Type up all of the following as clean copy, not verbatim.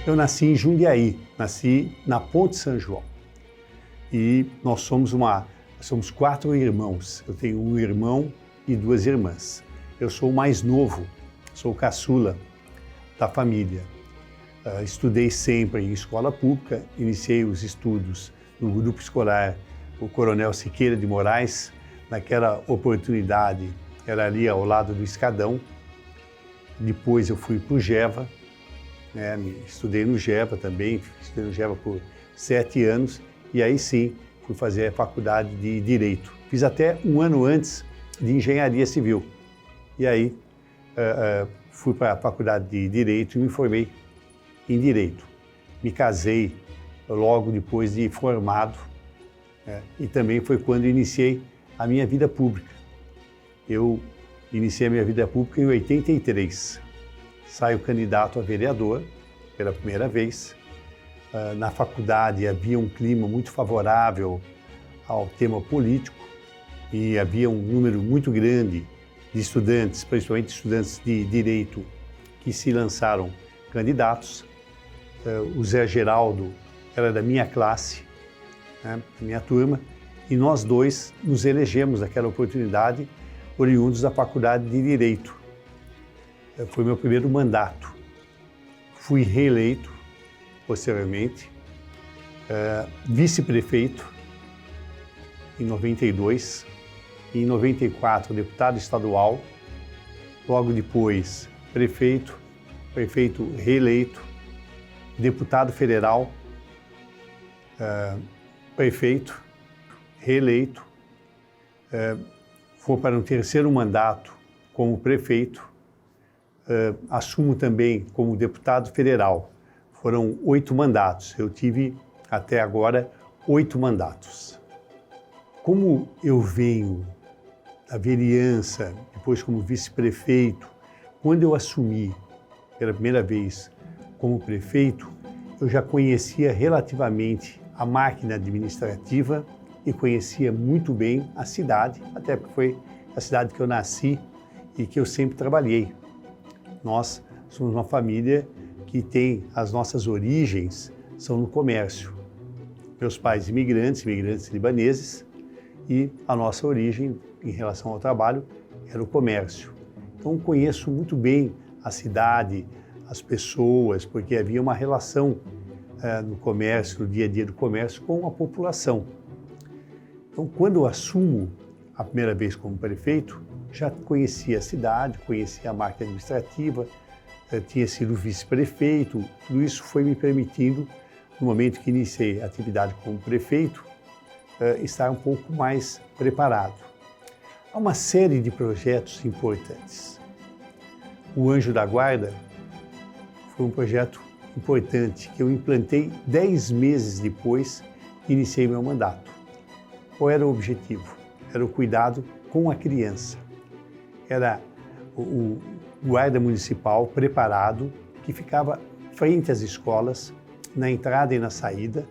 Eu nasci em Jundiaí, nasci na Ponte São João. E nós somos 4 irmãos. Eu tenho um irmão e 2 irmãs. Eu sou o mais novo, sou o caçula da família. Estudei sempre em escola pública, iniciei os estudos no grupo escolar o Coronel Siqueira de Moraes. Naquela oportunidade era ali ao lado do Escadão. Depois eu fui para o GEVA, né? Estudei no GEVA também, estudei no GEVA por 7 anos e aí sim fui fazer a faculdade de Direito. Fiz até um ano antes de Engenharia Civil. E aí fui para a faculdade de Direito e me formei em Direito. Me casei logo depois de formado, né? E também foi quando iniciei a minha vida pública. Eu iniciei a minha vida pública em 83. Saio candidato a vereador pela primeira vez. Na faculdade havia um clima muito favorável ao tema político e havia um número muito grande de estudantes, principalmente estudantes de Direito, que se lançaram candidatos. O Zé Geraldo era da minha classe, né, da minha turma, e nós dois nos elegemos naquela oportunidade oriundos da Faculdade de Direito. Foi meu primeiro mandato. Fui reeleito posteriormente, vice-prefeito em 92, e em 94 deputado estadual, logo depois prefeito reeleito, deputado federal, prefeito reeleito, vou para um terceiro mandato como prefeito, assumo também como deputado federal. Foram 8 mandatos, eu tive até agora 8 mandatos. Como eu venho da vereança, depois como vice-prefeito, quando eu assumi pela primeira vez como prefeito, eu já conhecia relativamente a máquina administrativa e conhecia muito bem a cidade, até porque foi a cidade que eu nasci e que eu sempre trabalhei. Nós somos uma família que tem as nossas origens, são no comércio. Meus pais imigrantes libaneses, e a nossa origem em relação ao trabalho era o comércio. Então conheço muito bem a cidade, as pessoas, porque havia uma relação no comércio, no dia a dia do comércio, com a população. Então, quando eu assumo a primeira vez como prefeito, já conhecia a cidade, conhecia a máquina administrativa, tinha sido vice-prefeito, tudo isso foi me permitindo, no momento que iniciei a atividade como prefeito, estar um pouco mais preparado. Há uma série de projetos importantes. O Anjo da Guarda foi um projeto importante que eu implantei 10 meses depois que iniciei meu mandato. Qual era o objetivo? Era o cuidado com a criança. Era o guarda municipal preparado que ficava frente às escolas, na entrada e na saída,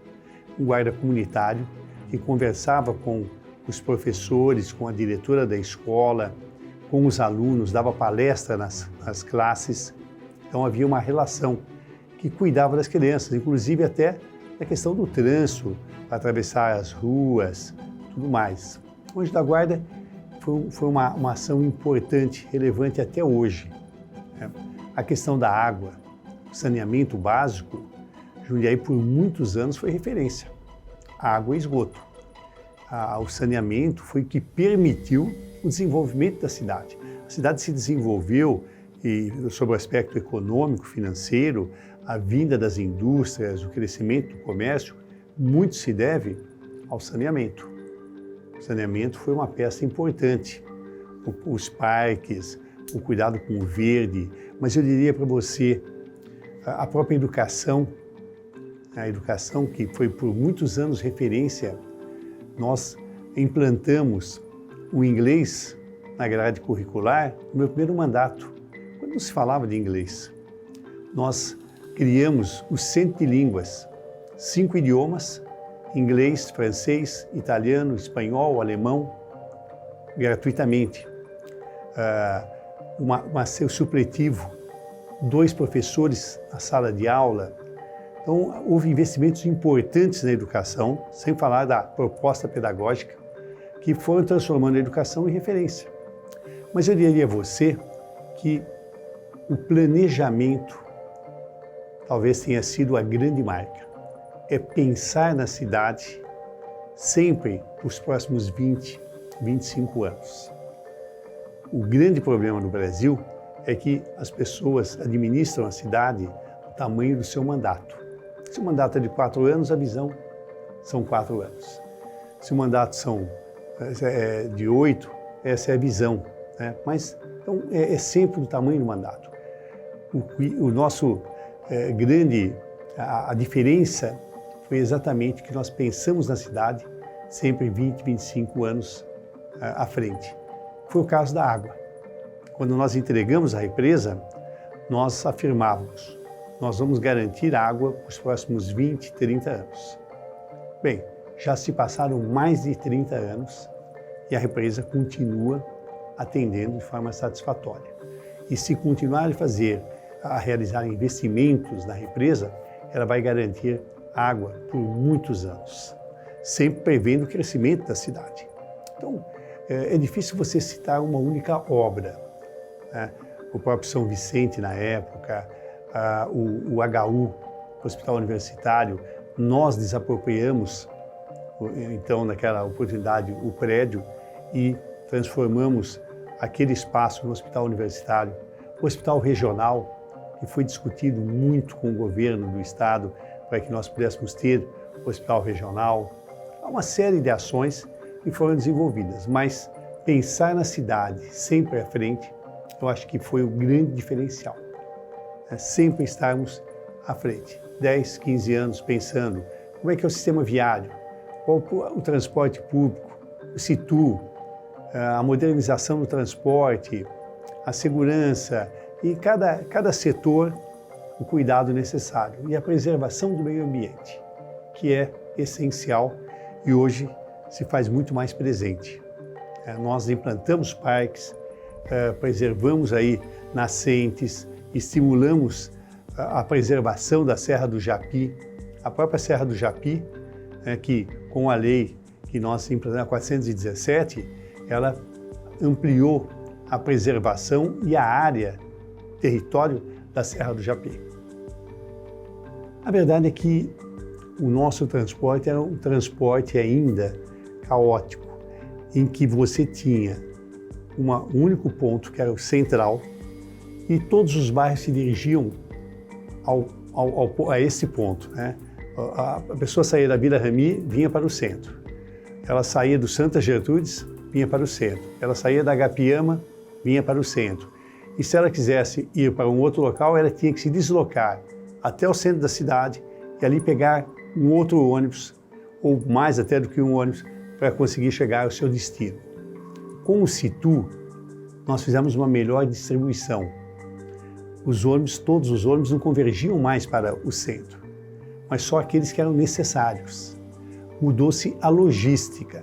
um guarda comunitário que conversava com os professores, com a diretora da escola, com os alunos, dava palestra nas classes. Então havia uma relação que cuidava das crianças, inclusive até da questão do trânsito, para atravessar as ruas, tudo mais. O Anjo da Guarda foi uma ação importante, relevante até hoje. A questão da água, o saneamento básico, Jundiaí por muitos anos foi referência. Água e esgoto. O saneamento foi o que permitiu o desenvolvimento da cidade. A cidade se desenvolveu e, sob o aspecto econômico, financeiro, a vinda das indústrias, o crescimento do comércio, muito se deve ao saneamento. O saneamento foi uma peça importante. Os parques, o cuidado com o verde, mas eu diria para você, a própria educação, a educação que foi por muitos anos referência, nós implantamos o inglês na grade curricular no meu primeiro mandato, quando não se falava de inglês. Nós criamos o Centro de Línguas, 5 idiomas, inglês, francês, italiano, espanhol, alemão, gratuitamente. Seu supletivo, 2 professores na sala de aula, Então, houve investimentos importantes na educação, sem falar da proposta pedagógica, que foram transformando a educação em referência. Mas eu diria a você que o planejamento talvez tenha sido a grande marca. É pensar na cidade sempre os próximos 20, 25 anos. O grande problema no Brasil é que as pessoas administram a cidade do tamanho do seu mandato. Se o mandato é de 4 anos, a visão são 4 anos. Se o mandato são de 8, essa é a visão, né? Mas então, é sempre do tamanho do mandato. O nosso a diferença foi exatamente que nós pensamos na cidade sempre 20, 25 anos à frente. Foi o caso da água. Quando nós entregamos a represa, nós afirmávamos, nós vamos garantir água para os próximos 20, 30 anos. Bem, já se passaram mais de 30 anos e a represa continua atendendo de forma satisfatória. E se continuar a realizar investimentos na represa, ela vai garantir água por muitos anos, sempre prevendo o crescimento da cidade. Então, é difícil você citar uma única obra, né? O próprio São Vicente, na época, o HU, o Hospital Universitário, nós desapropriamos, então, naquela oportunidade, o prédio e transformamos aquele espaço no Hospital Universitário. O Hospital Regional, que foi discutido muito com o governo do Estado para que nós pudéssemos ter o Hospital Regional. Há uma série de ações que foram desenvolvidas, mas pensar na cidade sempre à frente, eu acho que foi o grande diferencial. Sempre estarmos à frente. 10, 15 anos pensando como é que é o sistema viário, qual o transporte público, o Situ, a modernização do transporte, a segurança e cada setor o cuidado necessário e a preservação do meio ambiente, que é essencial e hoje se faz muito mais presente. Nós implantamos parques, preservamos aí nascentes, estimulamos a preservação da Serra do Japi, a própria Serra do Japi, que com a lei que nós implantamos, a 417, ela ampliou a preservação e a área, território da Serra do Japi. A verdade é que o nosso transporte era um transporte ainda caótico, em que você tinha um único ponto, que era o central, e todos os bairros se dirigiam a esse ponto, né? A pessoa saía da Vila Rami, vinha para o centro. Ela saía do Santa Gertrudes, vinha para o centro. Ela saía da Agapiama, vinha para o centro. E se ela quisesse ir para um outro local, ela tinha que se deslocar até o centro da cidade e ali pegar um outro ônibus, ou mais até do que um ônibus, para conseguir chegar ao seu destino. Com o Situ, nós fizemos uma melhor distribuição. Todos os ônibus não convergiam mais para o centro, mas só aqueles que eram necessários. Mudou-se a logística.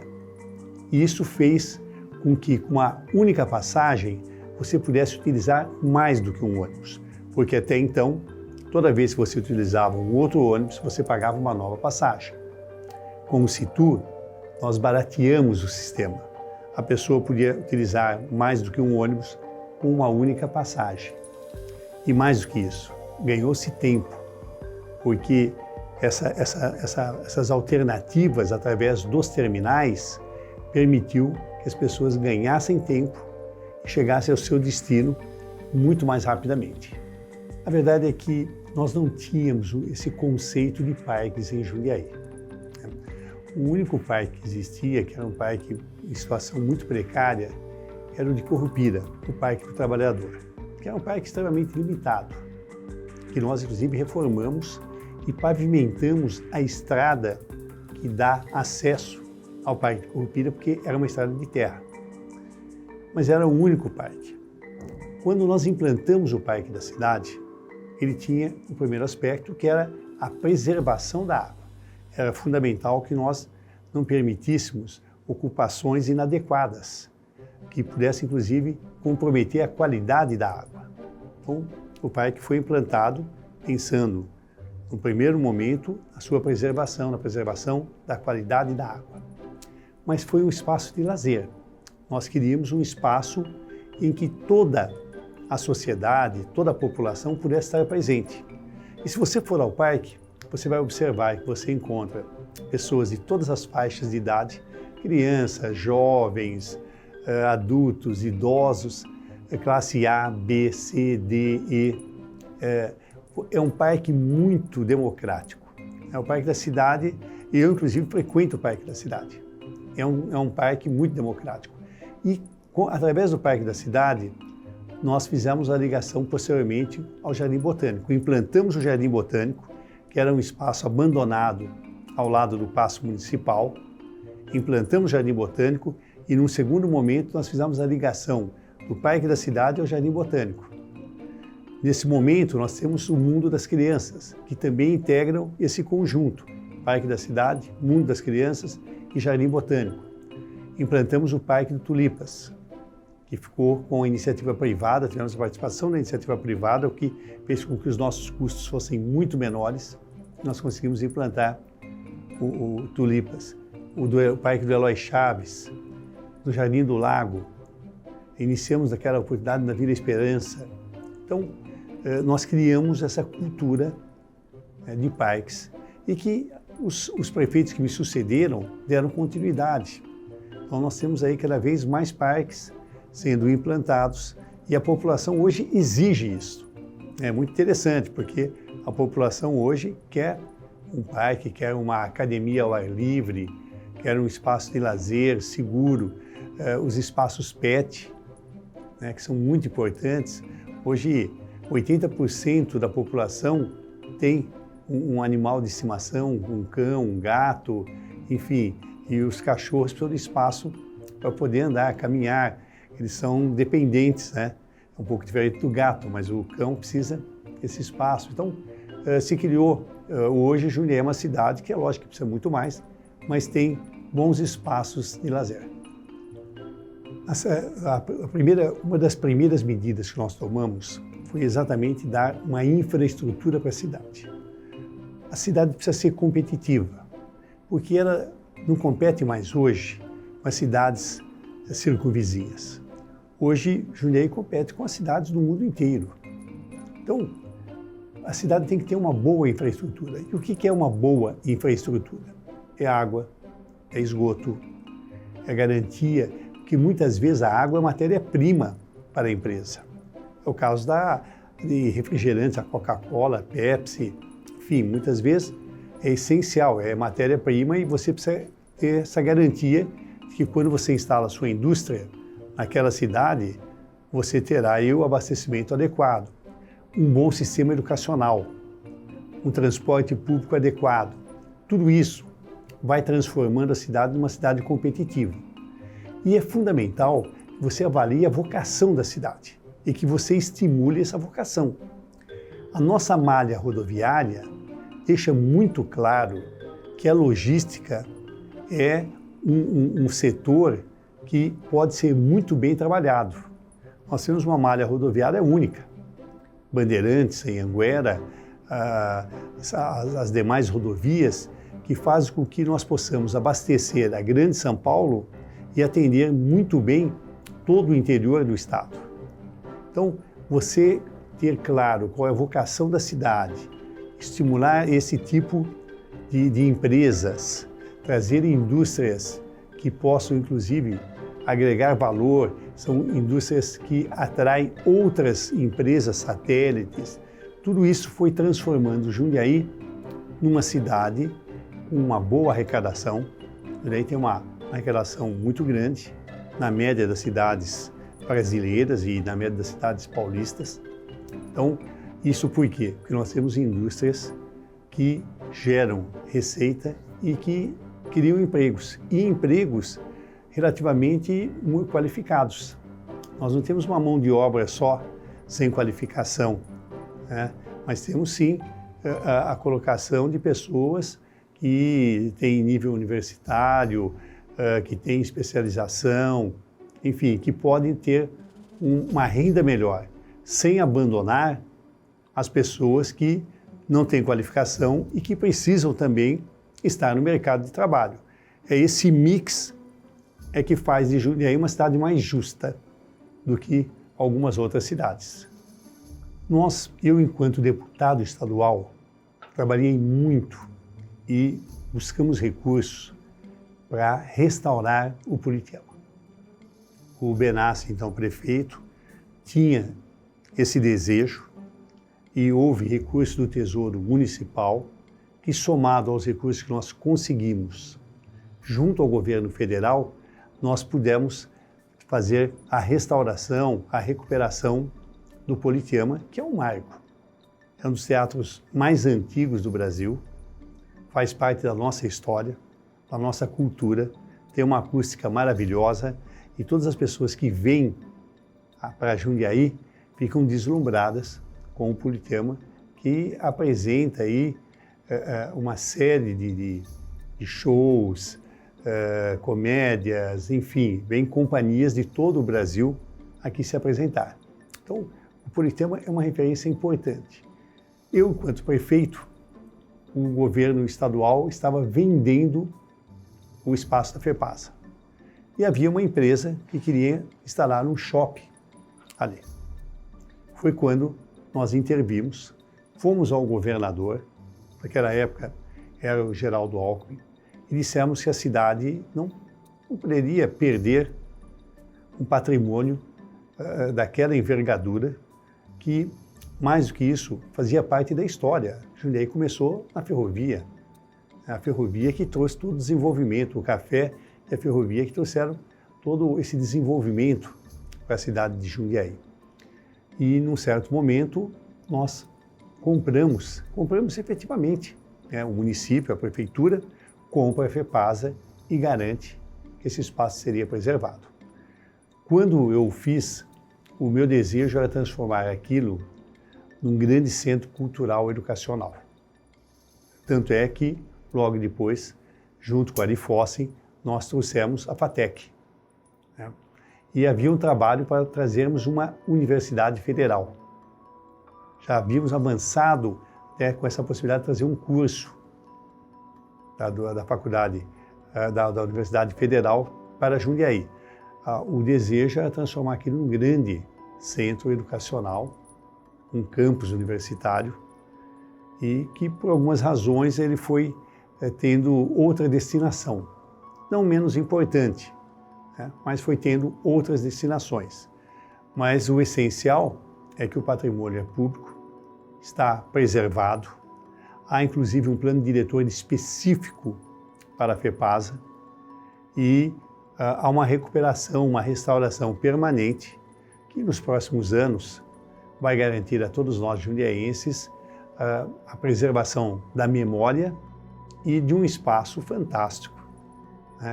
E isso fez com que, com uma única passagem, você pudesse utilizar mais do que um ônibus. Porque até então, toda vez que você utilizava um outro ônibus, você pagava uma nova passagem. Com o Situ, nós barateamos o sistema. A pessoa podia utilizar mais do que um ônibus com uma única passagem. E mais do que isso, ganhou-se tempo, porque essas alternativas através dos terminais permitiu que as pessoas ganhassem tempo e chegassem ao seu destino muito mais rapidamente. A verdade é que nós não tínhamos esse conceito de parques em Jundiaí. O único parque que existia, que era um parque em situação muito precária, era o de Currupira, o Parque do Trabalhador, que era um parque extremamente limitado, que nós inclusive reformamos e pavimentamos a estrada que dá acesso ao Parque de Currupira, porque era uma estrada de terra. Mas era o único parque. Quando nós implantamos o Parque da Cidade, ele tinha o primeiro aspecto, que era a preservação da água. Era fundamental que nós não permitíssemos ocupações inadequadas, que pudessem, inclusive, comprometer a qualidade da água. Então, o parque foi implantado pensando no primeiro momento, a sua preservação, na preservação da qualidade da água. Mas foi um espaço de lazer. Nós queríamos um espaço em que toda a sociedade, toda a população pudesse estar presente. E se você for ao parque, você vai observar que você encontra pessoas de todas as faixas de idade, crianças, jovens, adultos, idosos, classe A, B, C, D, E. É um parque muito democrático. É o Parque da Cidade, e eu inclusive frequento o Parque da Cidade. É um parque muito democrático. E através do Parque da Cidade, nós fizemos a ligação posteriormente ao Jardim Botânico. Implantamos o Jardim Botânico, que era um espaço abandonado ao lado do Paço Municipal. Implantamos o Jardim Botânico e, num segundo momento, nós fizemos a ligação do Parque da Cidade ao Jardim Botânico. Nesse momento, nós temos o Mundo das Crianças, que também integram esse conjunto. Parque da Cidade, Mundo das Crianças e Jardim Botânico. Implantamos o Parque do Tulipas, que ficou com a iniciativa privada, tivemos a participação da iniciativa privada, o que fez com que os nossos custos fossem muito menores. Nós conseguimos implantar o Tulipas, o Parque do Eloy Chaves, do Jardim do Lago. Iniciamos aquela oportunidade na Vila Esperança. Então, nós criamos essa cultura de parques e que os prefeitos que me sucederam deram continuidade. Então, nós temos aí cada vez mais parques sendo implantados e a população hoje exige isso. É muito interessante, porque a população hoje quer um parque, quer uma academia ao ar livre, quer um espaço de lazer seguro, os espaços PET, né, que são muito importantes. Hoje, 80% da população tem um animal de estimação, um cão, um gato, enfim, e os cachorros precisam de espaço para poder andar, caminhar. Eles são dependentes, né? É um pouco diferente do gato, mas o cão precisa desse espaço. Então, se criou, hoje Jundiaí é uma cidade que é lógico que precisa muito mais, mas tem bons espaços de lazer. Uma das primeiras medidas que nós tomamos foi exatamente dar uma infraestrutura para a cidade. A cidade precisa ser competitiva, porque ela não compete mais hoje com as cidades circunvizinhas. Hoje, Jundiaí compete com as cidades do mundo inteiro. Então, a cidade tem que ter uma boa infraestrutura. E o que é uma boa infraestrutura? É água, é esgoto, é garantia que muitas vezes a água é matéria-prima para a empresa. É o caso de refrigerantes, a Coca-Cola, a Pepsi, enfim, muitas vezes é essencial, é matéria-prima e você precisa ter essa garantia de que quando você instala a sua indústria naquela cidade, você terá aí o abastecimento adequado, um bom sistema educacional, um transporte público adequado. Tudo isso vai transformando a cidade numa cidade competitiva. E é fundamental que você avalie a vocação da cidade e que você estimule essa vocação. A nossa malha rodoviária deixa muito claro que a logística é um setor que pode ser muito bem trabalhado. Nós temos uma malha rodoviária única. Bandeirantes, Anhanguera, as demais rodovias, que fazem com que nós possamos abastecer a Grande São Paulo e atender muito bem todo o interior do estado. Então, você ter claro qual é a vocação da cidade, estimular esse tipo de empresas, trazer indústrias que possam, inclusive, agregar valor, são indústrias que atraem outras empresas satélites. Tudo isso foi transformando Jundiaí numa cidade com uma boa arrecadação. Jundiaí tem uma arrecadação muito grande, na média das cidades brasileiras e na média das cidades paulistas. Então, isso por quê? Porque nós temos indústrias que geram receita e que criam empregos, e empregos relativamente muito qualificados. Nós não temos uma mão de obra só sem qualificação, né? Mas temos sim a colocação de pessoas que têm nível universitário, que têm especialização, enfim, que podem ter uma renda melhor, sem abandonar as pessoas que não têm qualificação e que precisam também estar no mercado de trabalho. É esse mix que faz de Jundiaí uma cidade mais justa do que algumas outras cidades. Eu, enquanto deputado estadual, trabalhei muito e buscamos recursos para restaurar o Politeama. O Benassi, então prefeito, tinha esse desejo e houve recursos do Tesouro Municipal que, somado aos recursos que nós conseguimos junto ao governo federal, nós pudemos fazer a restauração, a recuperação do Politeama, que é um marco. É um dos teatros mais antigos do Brasil, faz parte da nossa história, da nossa cultura, tem uma acústica maravilhosa e todas as pessoas que vêm para Jundiaí ficam deslumbradas com o Politeama, que apresenta aí uma série de shows, comédias, enfim, vem companhias de todo o Brasil aqui se apresentar. Então, o Politeama é uma referência importante. Eu, enquanto prefeito, o governo estadual estava vendendo o espaço da FEPASA. E havia uma empresa que queria instalar um shopping ali. Foi quando nós intervimos, fomos ao governador, naquela época era o Geraldo Alckmin, e dissemos que a cidade não poderia perder um patrimônio daquela envergadura que, mais do que isso, fazia parte da história. Jundiaí começou na ferrovia, a ferrovia que trouxe todo o desenvolvimento, o café e a ferrovia que trouxeram todo esse desenvolvimento para a cidade de Jundiaí. E, num certo momento, nós compramos efetivamente, o município, a prefeitura, compra a FEPASA e garante que esse espaço seria preservado. Quando eu fiz, o meu desejo era transformar aquilo num grande centro cultural educacional. Tanto é que, logo depois, junto com a Arifossen, nós trouxemos a FATEC. E havia um trabalho para trazermos uma universidade federal. Já havíamos avançado com essa possibilidade de trazer um curso da faculdade, da Universidade Federal para Jundiaí. O desejo era transformar aquilo num grande centro educacional, um campus universitário, e que, por algumas razões, ele foi tendo outra destinação, não menos importante, mas foi tendo outras destinações. Mas o essencial é que o patrimônio é público, está preservado, há inclusive um plano diretor específico para a FEPASA e há uma recuperação, uma restauração permanente que nos próximos anos vai garantir a todos nós jundiaenses a preservação da memória e de um espaço fantástico,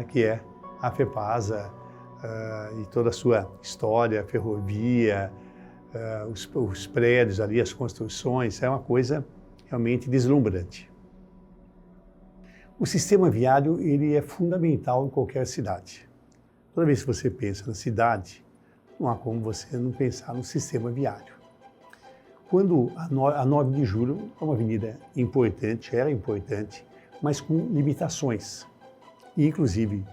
que é a FEPASA e toda a sua história, a ferrovia, os prédios ali, as construções, é uma coisa realmente deslumbrante. O sistema viário, ele é fundamental em qualquer cidade. Toda vez que você pensa na cidade, não há como você não pensar no sistema viário. Quando a 9 de Julho é uma avenida importante, era importante, mas com limitações. E, inclusive,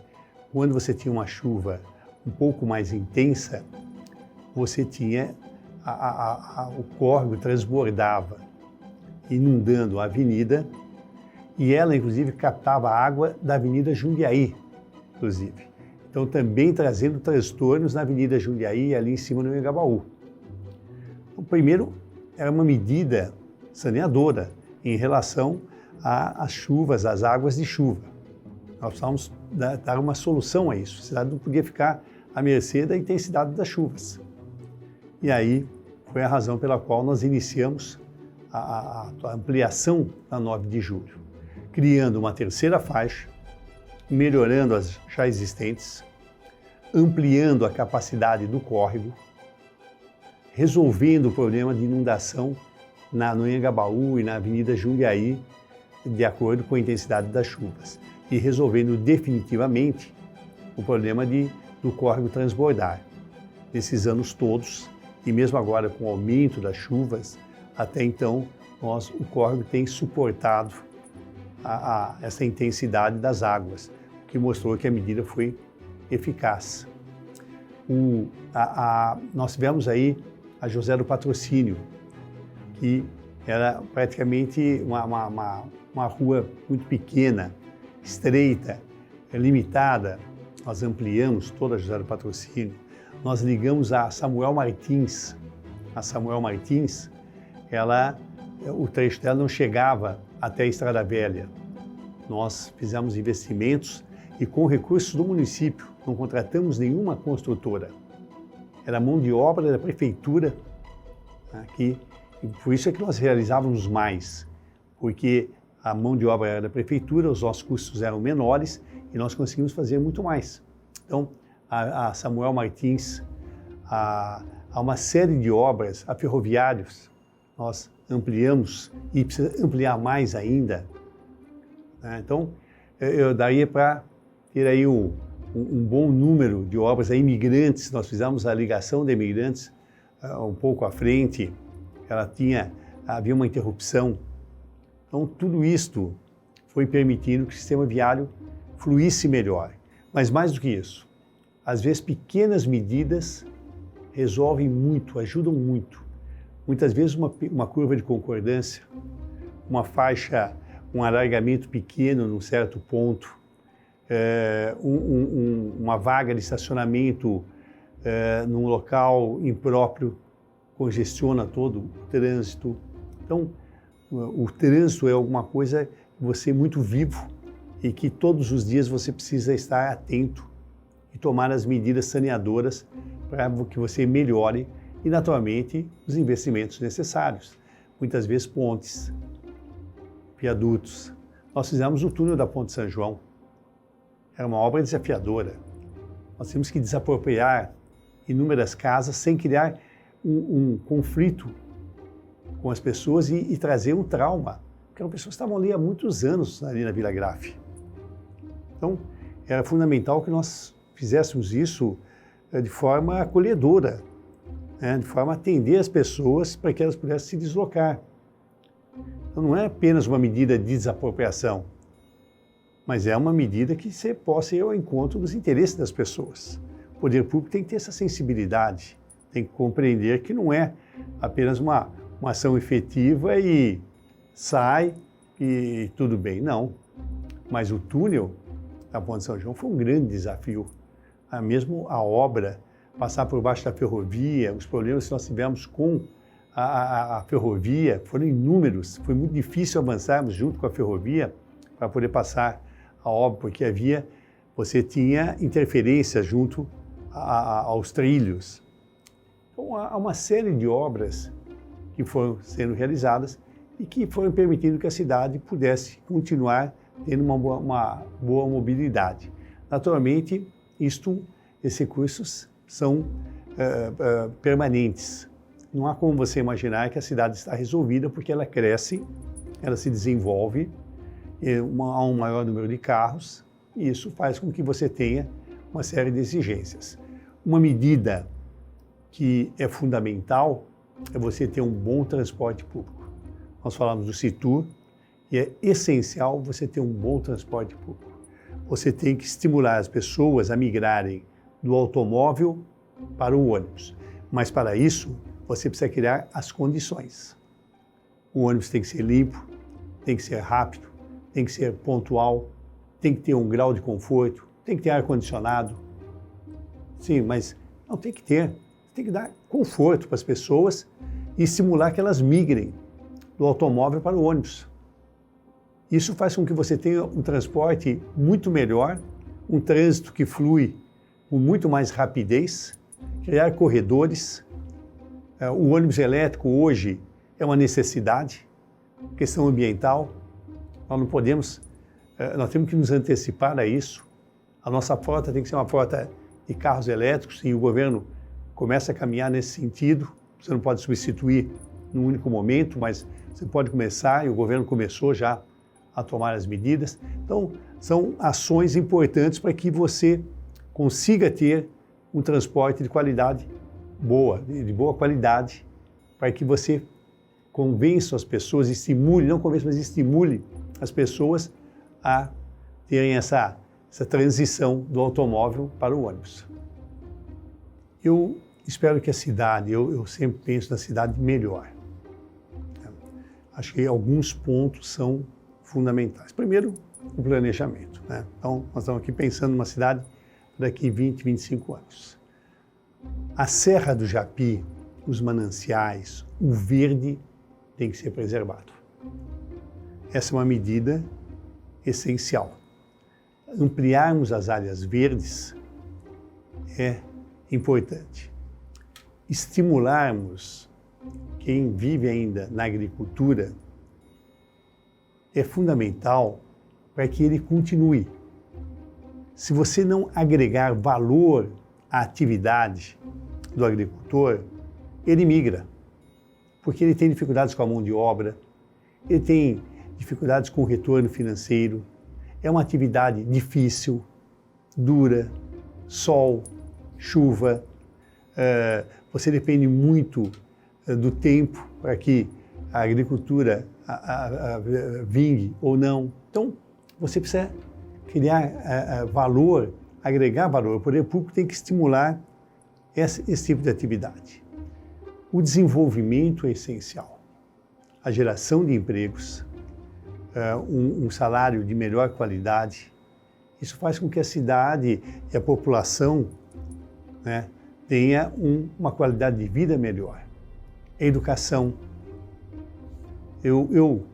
quando você tinha uma chuva um pouco mais intensa, você tinha o córrego transbordava, inundando a avenida, e ela, inclusive, captava a água da Avenida Jundiaí, inclusive. Então, também trazendo transtornos na Avenida Jundiaí, ali em cima do Anhangabaú. O primeiro era uma medida saneadora em relação às chuvas, às águas de chuva. Nós precisávamos dar uma solução a isso. A cidade não podia ficar à mercê da intensidade das chuvas. E aí foi a razão pela qual nós iniciamos a ampliação da 9 de Julho, criando uma terceira faixa, melhorando as já existentes, ampliando a capacidade do córrego, resolvendo o problema de inundação no Anhangabaú e na Avenida Jundiaí, de acordo com a intensidade das chuvas, e resolvendo definitivamente o problema do córrego transbordar. Nesses anos todos, e mesmo agora com o aumento das chuvas, até então o córrego tem suportado essa intensidade das águas, o que mostrou que a medida foi eficaz. Nós tivemos aí a José do Patrocínio, que era praticamente uma rua muito pequena, estreita, limitada. Nós ampliamos toda a José do Patrocínio. Nós ligamos a Samuel Martins. A Samuel Martins, o trecho dela não chegava até a Estrada Velha. Nós fizemos investimentos e com recursos do município, não contratamos nenhuma construtora. Era mão de obra da prefeitura aqui, e por isso é que nós realizávamos mais, porque a mão de obra era da prefeitura, os nossos custos eram menores e nós conseguimos fazer muito mais. Então, a Samuel Martins, há uma série de obras, a ferroviários, nós ampliamos e precisa ampliar mais ainda. Então, eu daria para ter aí um bom número de obras a imigrantes. Nós fizemos a ligação de imigrantes um pouco à frente, havia uma interrupção. Então, tudo isto foi permitindo que o sistema viário fluísse melhor. Mas mais do que isso, às vezes pequenas medidas resolvem muito, ajudam muito. Muitas vezes uma curva de concordância, uma faixa, um alargamento pequeno num certo ponto, uma vaga de estacionamento num local impróprio congestiona todo o trânsito. Então, o trânsito é alguma coisa que você é muito vivo e que todos os dias você precisa estar atento e tomar as medidas saneadoras para que você melhore e, naturalmente, os investimentos necessários. Muitas vezes pontes, viadutos. Nós fizemos o túnel da Ponte São João. Era uma obra desafiadora. Nós tínhamos que desapropriar inúmeras casas sem criar um conflito com as pessoas e trazer um trauma. Porque as pessoas estavam ali há muitos anos, ali na Vila Grafe. Então, era fundamental que nós fizéssemos isso de forma acolhedora, de forma a atender as pessoas para que elas pudessem se deslocar. Então, não é apenas uma medida de desapropriação, mas é uma medida que você possa ir ao encontro dos interesses das pessoas. O poder público tem que ter essa sensibilidade, tem que compreender que não é apenas uma ação efetiva e sai e tudo bem, não. Mas o túnel da Ponte São João foi um grande desafio. Mesmo a obra, passar por baixo da ferrovia, os problemas que nós tivemos com a ferrovia foram inúmeros. Foi muito difícil avançarmos junto com a ferrovia para poder passar a obra, porque você tinha interferência junto aos trilhos. Então, há uma série de obras que foram sendo realizadas e que foram permitindo que a cidade pudesse continuar tendo uma boa mobilidade. Naturalmente, esses recursos são permanentes. Não há como você imaginar que a cidade está resolvida, porque ela cresce, ela se desenvolve, há um maior número de carros, e isso faz com que você tenha uma série de exigências. Uma medida que é fundamental é você ter um bom transporte público. Nós falamos do Citur, e é essencial você ter um bom transporte público. Você tem que estimular as pessoas a migrarem do automóvel para o ônibus. Mas para isso, você precisa criar as condições. O ônibus tem que ser limpo, tem que ser rápido, tem que ser pontual, tem que ter um grau de conforto, tem que ter ar-condicionado. Sim, mas não tem que ter. Tem que dar conforto para as pessoas e estimular que elas migrem do automóvel para o ônibus. Isso faz com que você tenha um transporte muito melhor, um trânsito que flui com muito mais rapidez, criar corredores. O ônibus elétrico hoje é uma necessidade, questão ambiental. Nós temos que nos antecipar a isso. A nossa frota tem que ser uma frota de carros elétricos e o governo começa a caminhar nesse sentido. Você não pode substituir num único momento, mas você pode começar, e o governo começou já a tomar as medidas. Então, são ações importantes para que você consiga ter um transporte de qualidade boa, de boa qualidade, para que você convençam as pessoas, estimule, não convença, mas estimule as pessoas a terem essa transição do automóvel para o ônibus. Eu espero que a cidade, eu sempre penso na cidade melhor. Acho que alguns pontos são fundamentais. Primeiro, o planejamento, né? Então, nós estamos aqui pensando numa cidade daqui 20, 25 anos. A Serra do Japi, os mananciais, o verde tem que ser preservado. Essa é uma medida essencial. Ampliarmos as áreas verdes é importante. Estimularmos quem vive ainda na agricultura é fundamental para que ele continue. Se você não agregar valor à atividade do agricultor, ele migra, porque ele tem dificuldades com a mão de obra, ele tem dificuldades com o retorno financeiro, é uma atividade difícil, dura, sol, chuva, você depende muito do tempo para que a agricultura vingue ou não. Então, você precisa criar valor, agregar valor. O poder público tem que estimular esse tipo de atividade. O desenvolvimento é essencial. A geração de empregos, um salário de melhor qualidade, isso faz com que a cidade e a população, né, tenha uma qualidade de vida melhor. A educação.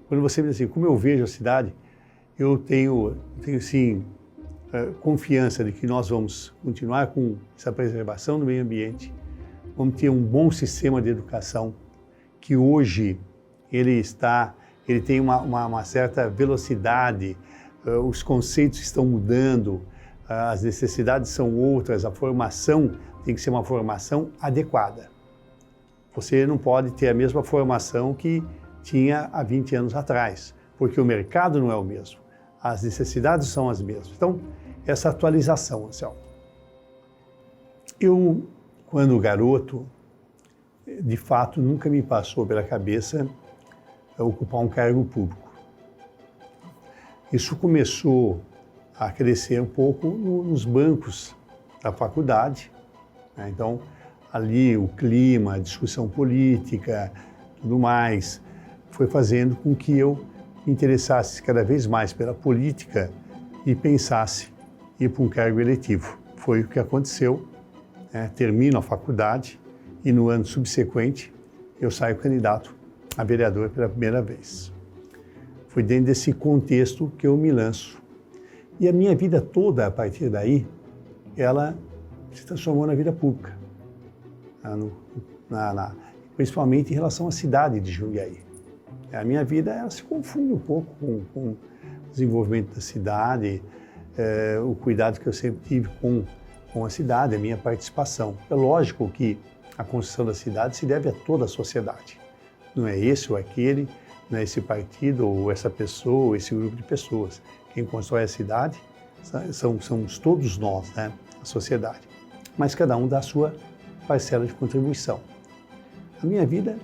Quando você me diz assim, como eu vejo a cidade, eu tenho sim, confiança de que nós vamos continuar com essa preservação do meio ambiente, vamos ter um bom sistema de educação, que hoje ele tem uma certa velocidade, os conceitos estão mudando, as necessidades são outras, a formação tem que ser uma formação adequada. Você não pode ter a mesma formação que tinha há 20 anos atrás, porque o mercado não é o mesmo, as necessidades são as mesmas. Então, essa atualização, Anselmo. Eu, quando garoto, de fato, nunca me passou pela cabeça ocupar um cargo público. Isso começou a crescer um pouco nos bancos da faculdade, né? Então, ali o clima, a discussão política, tudo mais, foi fazendo com que eu me interessasse cada vez mais pela política e pensasse em ir para um cargo eletivo. Foi o que aconteceu, né? Termino a faculdade e no ano subsequente eu saio candidato a vereador pela primeira vez. Foi dentro desse contexto que eu me lanço. E a minha vida toda, a partir daí, ela se transformou na vida pública, principalmente em relação à cidade de Jundiaí. A minha vida ela se confunde um pouco com o desenvolvimento da cidade, o cuidado que eu sempre tive com a cidade, a minha participação. É lógico que a construção da cidade se deve a toda a sociedade. Não é esse ou aquele, não é esse partido ou essa pessoa ou esse grupo de pessoas. Quem constrói a cidade somos todos nós, né? A sociedade. Mas cada um dá a sua parcela de contribuição. A minha vida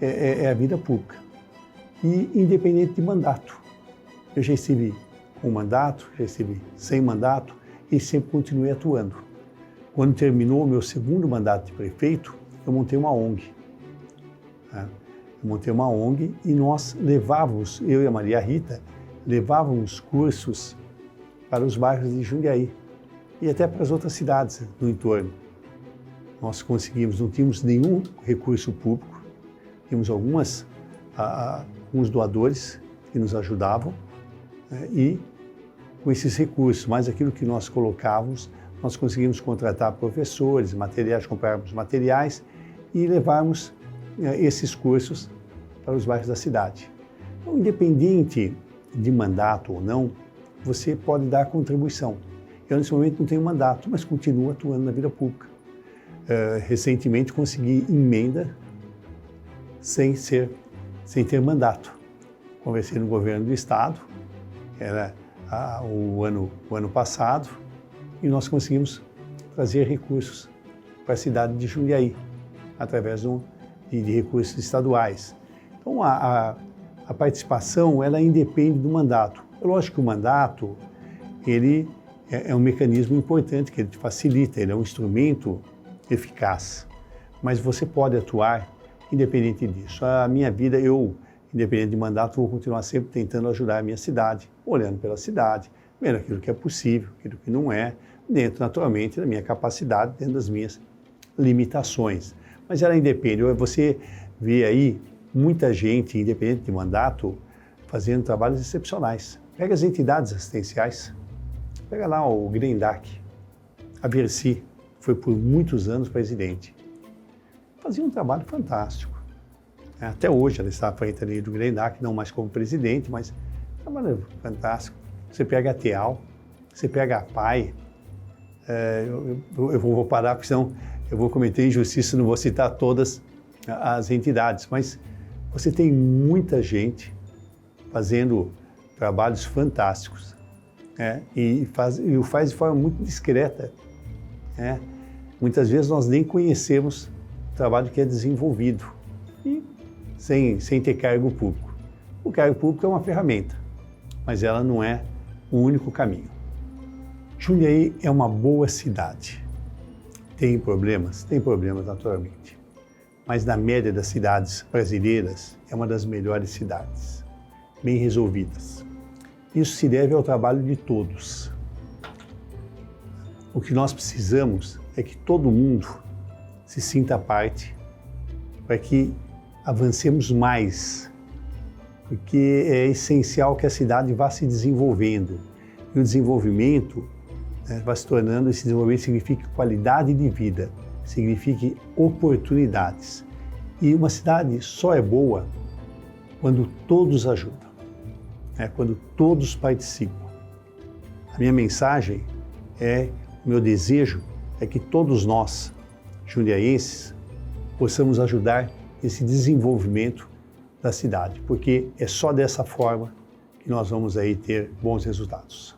é a vida pública. E independente de mandato. Eu já estive com mandato, já estive sem mandato e sempre continuei atuando. Quando terminou o meu segundo mandato de prefeito, eu montei uma ONG. Né? Eu montei uma ONG e nós levávamos, eu e a Maria Rita, levávamos cursos para os bairros de Jundiaí e até para as outras cidades do entorno. Nós conseguimos, não tínhamos nenhum recurso público, tínhamos alguns doadores que nos ajudavam, né? E com esses recursos, mais aquilo que nós colocávamos, nós conseguimos contratar professores, comprarmos materiais e levarmos esses cursos para os bairros da cidade. Então, independente de mandato ou não, você pode dar contribuição. Eu, nesse momento, não tenho mandato, mas continuo atuando na vida pública. Recentemente, consegui emenda sem ter mandato. Conversei no governo do estado, era o ano passado, e nós conseguimos trazer recursos para a cidade de Jundiaí, através de recursos estaduais. Então, a participação, ela independe do mandato. É lógico que o mandato, ele é um mecanismo importante, que ele te facilita, ele é um instrumento eficaz. Mas você pode atuar independente disso. A minha vida, independente de mandato, vou continuar sempre tentando ajudar a minha cidade, olhando pela cidade, vendo aquilo que é possível, aquilo que não é, dentro, naturalmente, da minha capacidade, dentro das minhas limitações. Mas ela independe. Você vê aí muita gente, independente de mandato, fazendo trabalhos excepcionais. Pega as entidades assistenciais, pega lá o Grendac, a Versi, foi por muitos anos presidente. Fazia um trabalho fantástico. Até hoje ela está à frente ali do Grendac, não mais como presidente, mas um trabalho fantástico. Você pega a TEAL, você pega a PAI, eu vou parar porque senão eu vou cometer injustiça, não vou citar todas as entidades, mas você tem muita gente fazendo trabalhos fantásticos, e o faz de forma muito discreta. Muitas vezes nós nem conhecemos o trabalho que é desenvolvido, e sem ter cargo público. O cargo público é uma ferramenta, mas ela não é o único caminho. Jundiaí é uma boa cidade. Tem problemas naturalmente, mas na média das cidades brasileiras é uma das melhores cidades, bem resolvidas. Isso se deve ao trabalho de todos. O que nós precisamos é que todo mundo se sinta parte para que avancemos mais, porque é essencial que a cidade vá se desenvolvendo. E o desenvolvimento vai se tornando, esse desenvolvimento significa qualidade de vida, significa oportunidades. E uma cidade só é boa quando todos ajudam, quando todos participam. A minha mensagem o meu desejo é que todos nós, jundiaenses, possamos ajudar esse desenvolvimento da cidade, porque é só dessa forma que nós vamos aí ter bons resultados.